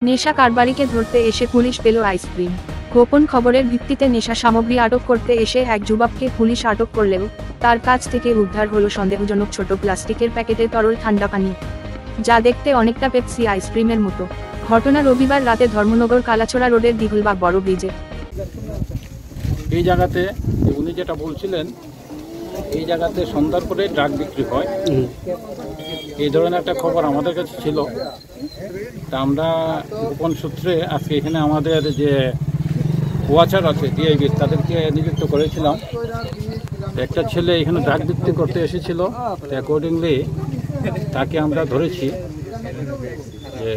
নেশা কারবারিকে ধরতে এসে পুলিশ পেল আইসক্রিম। গোপন খবরের ভিত্তিতে নেশা সামগ্রী আটক করতে এসে এক যুবককে পুলিশ আটক করলেও তার কাছ থেকে উদ্ধার হলো সন্দেহজনক ছোট প্লাস্টিকের প্যাকেটে তরল ঠান্ডা পানি, যা দেখতে অনেকটা পেপসি আইসক্রিমের মতো। ঘটনা রবিবার রাতে ধর্মনগর কালাছড়া রোডের দিঘুলবাগ বড় ব্রিজে। এই জায়গাতে উনি যেটা বলছিলেন, এই জায়গাতে সন্ধ্যার পরে ড্রাগ বিক্রি হয়, এই ধরনের একটা খবর আমাদের কাছে ছিল। তা আমরা গোপন সূত্রে আজকে এখানে আমাদের যে ওয়াচার আছে ডিআইবি, তাদেরকে নিযুক্ত করেছিলাম। একটা ছেলে এখানে ড্রাগ বিক্রি করতে এসেছিল, অ্যাকর্ডিংলি তাকে আমরা ধরেছি। যে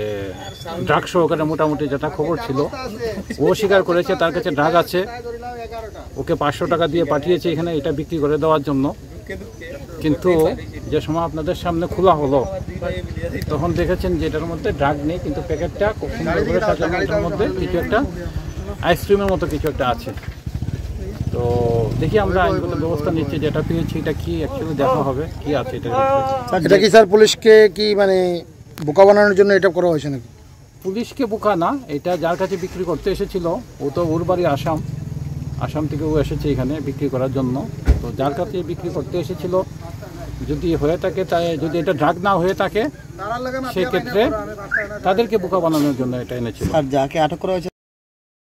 ড্রাগ সহকারে মোটামুটি যেটা খবর ছিল, ও স্বীকার করেছে তার কাছে ড্রাগ আছে। ওকে 500 টাকা দিয়ে পাঠিয়েছে এখানে এটা বিক্রি করে দেওয়ার জন্য। কিন্তু যে সময় আপনাদের সামনে খোলা হলো, তখন দেখেছেন যে এটার মধ্যে ড্রাগ নেই, কিন্তু প্যাকেটটা খুব সুন্দর করে সাজানো, এটার মধ্যে কিছু একটা আইসক্রিমের মতো কিছু একটা আছে। তো দেখি আমরা আইনগত ব্যবস্থা নিচ্ছি, যেটা পেয়েছি এটা কি অ্যাকচুয়ালি দেখা হবে কি আছে এটা। এটা কি স্যার পুলিশকে কি মানে বোকা বানানোর জন্য এটা করা হয়েছে নাকি? পুলিশকে বোকা না, এটা যার কাছে বিক্রি করতে এসেছিল, ও তো ওর বাড়ি আসাম থেকে ও এসেছে এখানে বিক্রি করার জন্য। তো যার কাছে বিক্রি করতে এসেছিল, যদি হয়ে থাকে, তাই যদি এটা ড্রাগ না হয়ে থাকে, সেক্ষেত্রে তাদেরকে বোকা বানানোর জন্য এটা এনেছিল। আর যাকে আটক করা হয়েছে